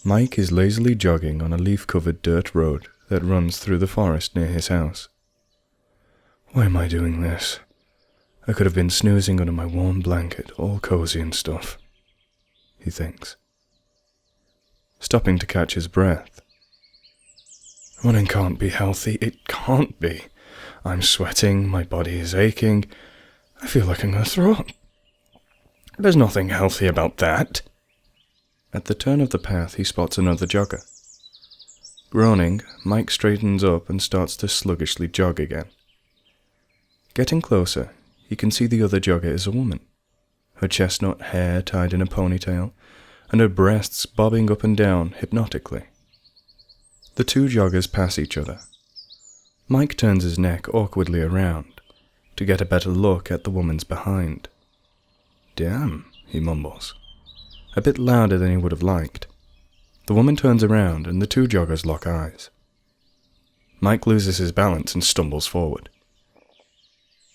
Mike is lazily jogging on a leaf-covered dirt road that runs through the forest near his house. Why am I doing this? I could have been snoozing under my warm blanket, all cozy and stuff, he thinks, stopping to catch his breath. Running can't be healthy, it can't be. I'm sweating, my body is aching, I feel like I'm going to throw up. There's nothing healthy about that. At the turn of the path, he spots another jogger. Groaning, Mike straightens up and starts to sluggishly jog again. Getting closer, he can see the other jogger is a woman, her chestnut hair tied in a ponytail, and her breasts bobbing up and down hypnotically. The two joggers pass each other. Mike turns his neck awkwardly around to get a better look at the woman's behind. Damn, he mumbles, a bit louder than he would have liked. The woman turns around and the two joggers lock eyes. Mike loses his balance and stumbles forward.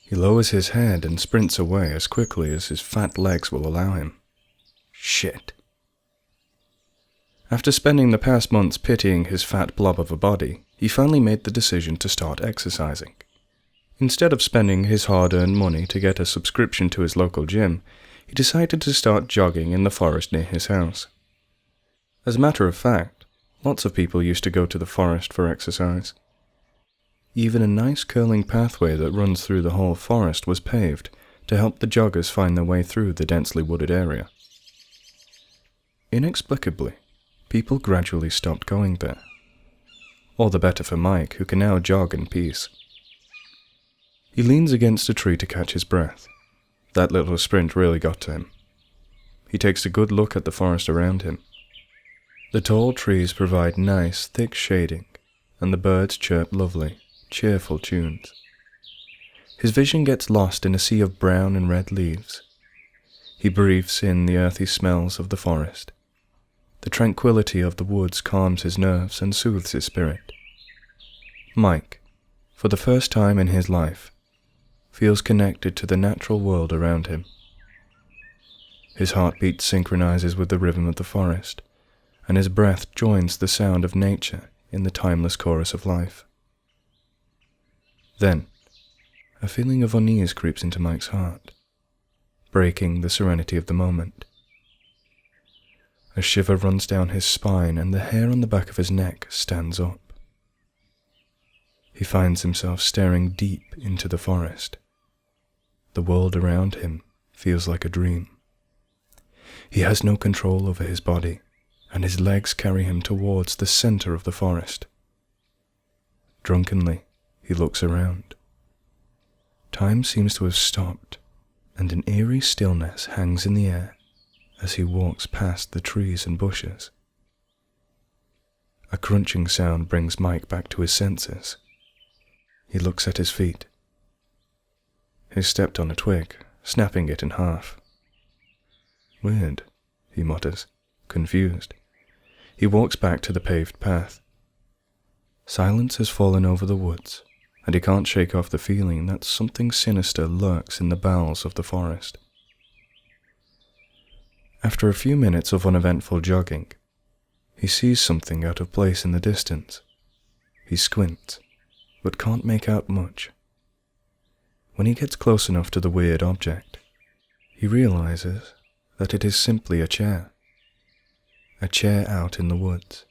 He lowers his head and sprints away as quickly as his fat legs will allow him. Shit. After spending the past months pitying his fat blob of a body, he finally made the decision to start exercising. Instead of spending his hard-earned money to get a subscription to his local gym, he decided to start jogging in the forest near his house. As a matter of fact, lots of people used to go to the forest for exercise. Even a nice curling pathway that runs through the whole forest was paved to help the joggers find their way through the densely wooded area. Inexplicably, people gradually stopped going there. All the better for Mike, who can now jog in peace. He leans against a tree to catch his breath. That little sprint really got to him. He takes a good look at the forest around him. The tall trees provide nice, thick shading, and the birds chirp lovely, cheerful tunes. His vision gets lost in a sea of brown and red leaves. He breathes in the earthy smells of the forest. The tranquility of the woods calms his nerves and soothes his spirit. Mike, for the first time in his life, feels connected to the natural world around him. His heartbeat synchronizes with the rhythm of the forest, and his breath joins the sound of nature in the timeless chorus of life. Then, a feeling of unease creeps into Mike's heart, breaking the serenity of the moment. A shiver runs down his spine and the hair on the back of his neck stands up. He finds himself staring deep into the forest. The world around him feels like a dream. He has no control over his body, and his legs carry him towards the center of the forest. Drunkenly, he looks around. Time seems to have stopped, and an eerie stillness hangs in the air as he walks past the trees and bushes. A crunching sound brings Mike back to his senses. He looks at his feet. He stepped on a twig, snapping it in half. Weird, he mutters, confused. He walks back to the paved path. Silence has fallen over the woods, and he can't shake off the feeling that something sinister lurks in the bowels of the forest. After a few minutes of uneventful jogging, he sees something out of place in the distance. He squints, but can't make out much. When he gets close enough to the weird object, he realizes that it is simply a chair out in the woods.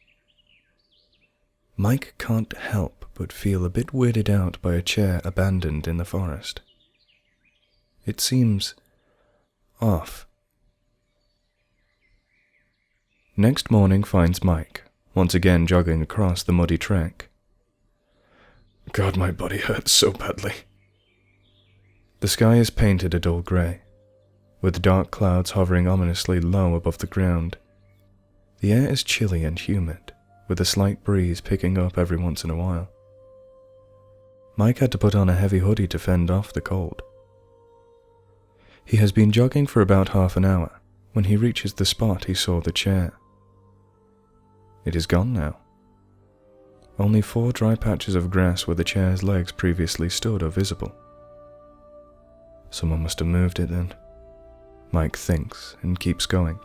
Mike can't help but feel a bit weirded out by a chair abandoned in the forest. It seems off. Next morning finds Mike, once again jogging across the muddy track. God, my body hurts so badly. The sky is painted a dull grey, with dark clouds hovering ominously low above the ground. The air is chilly and humid, with a slight breeze picking up every once in a while. Mike had to put on a heavy hoodie to fend off the cold. He has been jogging for about half an hour when he reaches the spot he saw the chair. It is gone now. Only 4 dry patches of grass where the chair's legs previously stood are visible. Someone must have moved it then, Mike thinks and keeps going.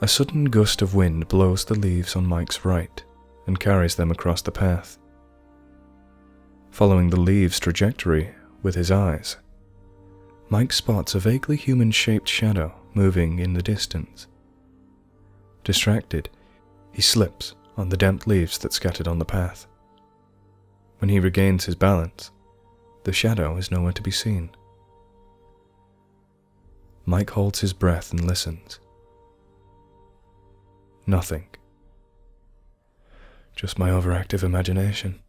A sudden gust of wind blows the leaves on Mike's right and carries them across the path. Following the leaves' trajectory with his eyes, Mike spots a vaguely human-shaped shadow moving in the distance. Distracted, he slips on the damp leaves that scattered on the path. When he regains his balance, the shadow is nowhere to be seen. Mike holds his breath and listens. Nothing. Just my overactive imagination,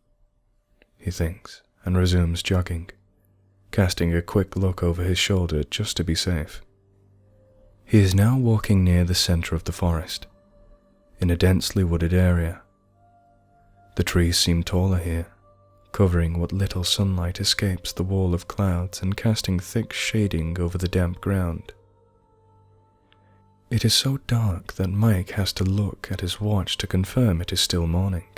he thinks, and resumes jogging, casting a quick look over his shoulder just to be safe. He is now walking near the center of the forest, in a densely wooded area. The trees seem taller here, covering what little sunlight escapes the wall of clouds and casting thick shading over the damp ground. It is so dark that Mike has to look at his watch to confirm it is still morning.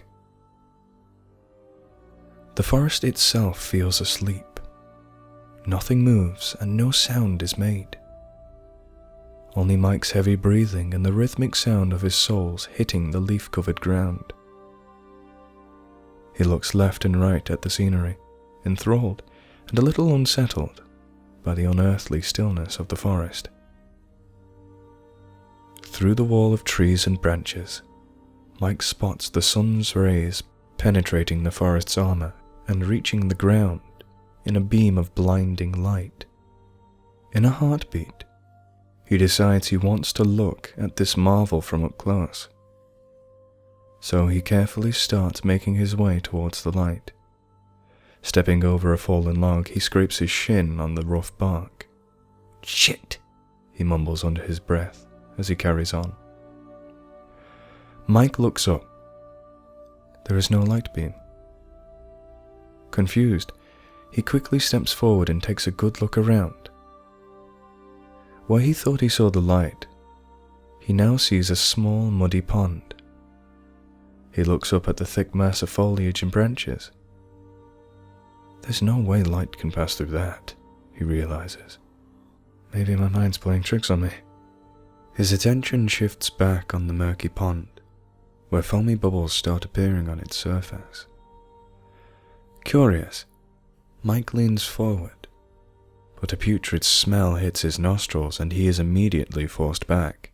The forest itself feels asleep. Nothing moves and no sound is made. Only Mike's heavy breathing and the rhythmic sound of his soles hitting the leaf-covered ground. He looks left and right at the scenery, enthralled and a little unsettled by the unearthly stillness of the forest. Through the wall of trees and branches, Mike spots the sun's rays penetrating the forest's armor and reaching the ground in a beam of blinding light. In a heartbeat, he decides he wants to look at this marvel from up close. So he carefully starts making his way towards the light. Stepping over a fallen log, he scrapes his shin on the rough bark. "Shit," he mumbles under his breath as he carries on. Mike looks up. There is no light beam. Confused, he quickly steps forward and takes a good look around. Where he thought he saw the light, he now sees a small muddy pond. He looks up at the thick mass of foliage and branches. There's no way light can pass through that, he realizes. Maybe my mind's playing tricks on me. His attention shifts back on the murky pond, where foamy bubbles start appearing on its surface. Curious, Mike leans forward, but a putrid smell hits his nostrils and he is immediately forced back.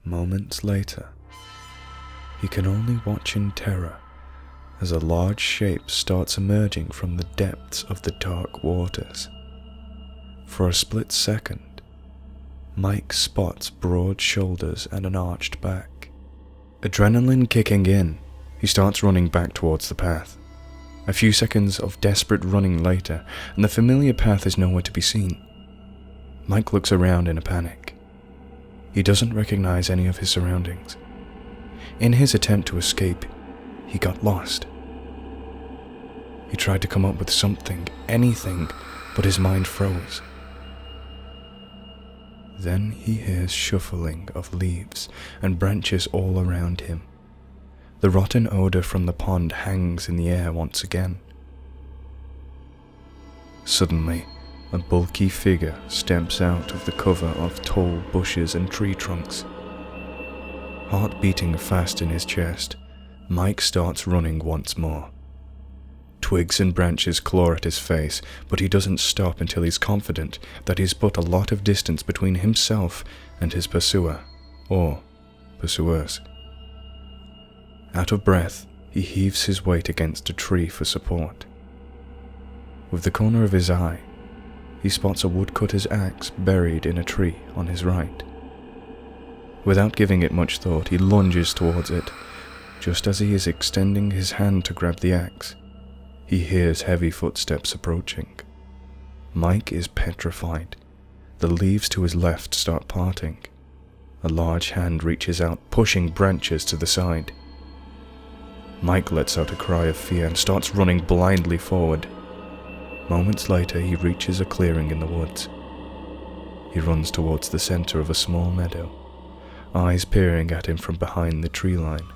Moments later, he can only watch in terror as a large shape starts emerging from the depths of the dark waters. For a split second, Mike spots broad shoulders and an arched back. Adrenaline kicking in, he starts running back towards the path. A few seconds of desperate running later, and the familiar path is nowhere to be seen. Mike looks around in a panic. He doesn't recognize any of his surroundings. In his attempt to escape, he got lost. He tried to come up with something, anything, but his mind froze. Then he hears shuffling of leaves and branches all around him. The rotten odor from the pond hangs in the air once again. Suddenly, a bulky figure steps out of the cover of tall bushes and tree trunks. Heart beating fast in his chest, Mike starts running once more. Twigs and branches claw at his face, but he doesn't stop until he's confident that he's put a lot of distance between himself and his pursuer, or pursuers. Out of breath, he heaves his weight against a tree for support. With the corner of his eye, he spots a woodcutter's axe buried in a tree on his right. Without giving it much thought, he lunges towards it. Just as he is extending his hand to grab the axe, he hears heavy footsteps approaching. Mike is petrified. The leaves to his left start parting. A large hand reaches out, pushing branches to the side. Mike lets out a cry of fear and starts running blindly forward. Moments later, he reaches a clearing in the woods. He runs towards the center of a small meadow, eyes peering at him from behind the tree line.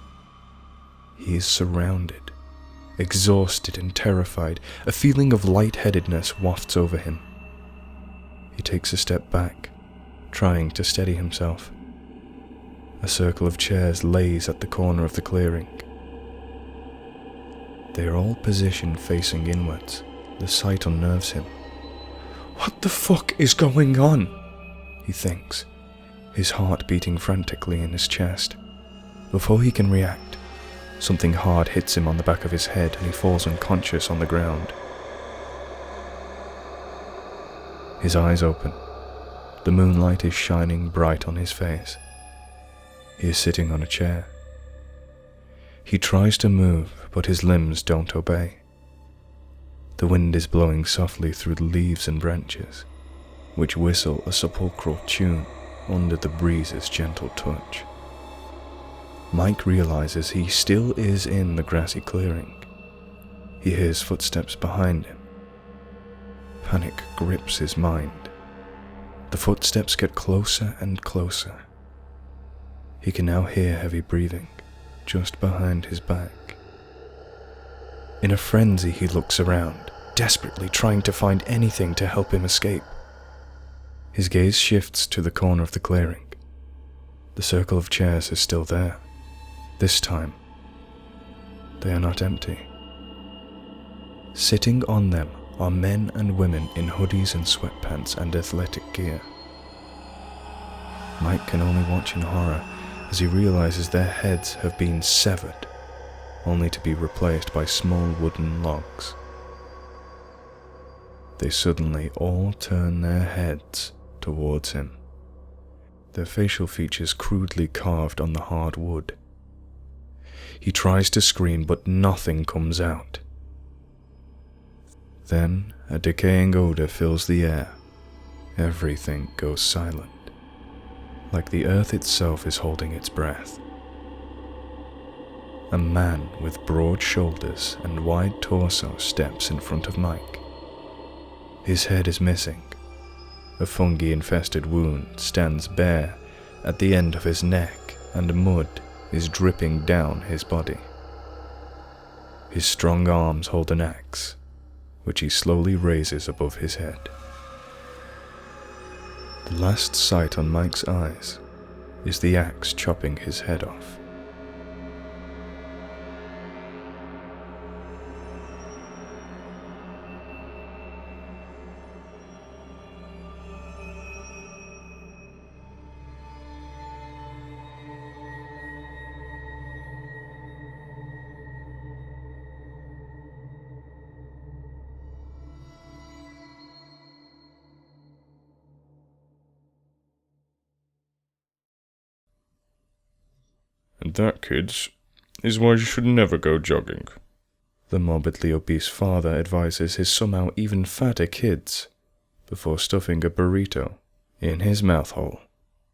He is surrounded. Exhausted and terrified, a feeling of lightheadedness wafts over him. He takes a step back, trying to steady himself. A circle of chairs lays at the corner of the clearing. They are all positioned facing inwards. The sight unnerves him. What the fuck is going on? He thinks, his heart beating frantically in his chest. Before he can react, something hard hits him on the back of his head and he falls unconscious on the ground. His eyes open. The moonlight is shining bright on his face. He is sitting on a chair. He tries to move, but his limbs don't obey. The wind is blowing softly through the leaves and branches, which whistle a sepulchral tune under the breeze's gentle touch. Mike realizes he still is in the grassy clearing. He hears footsteps behind him. Panic grips his mind. The footsteps get closer and closer. He can now hear heavy breathing just behind his back. In a frenzy, he looks around, desperately trying to find anything to help him escape. His gaze shifts to the corner of the clearing. The circle of chairs is still there. This time, they are not empty. Sitting on them are men and women in hoodies and sweatpants and athletic gear. Mike can only watch in horror as he realizes their heads have been severed, only to be replaced by small wooden logs. They suddenly all turn their heads towards him, their facial features crudely carved on the hard wood. He tries to scream, but nothing comes out. Then a decaying odor fills the air. Everything goes silent, like the earth itself is holding its breath. A man with broad shoulders and wide torso steps in front of Mike. His head is missing. A fungi-infested wound stands bare at the end of his neck, and mud is dripping down his body. His strong arms hold an axe, which he slowly raises above his head. The last sight on Mike's eyes is the axe chopping his head off. And that, kids, is why you should never go jogging. The morbidly obese father advises his somehow even fatter kids before stuffing a burrito in his mouth hole.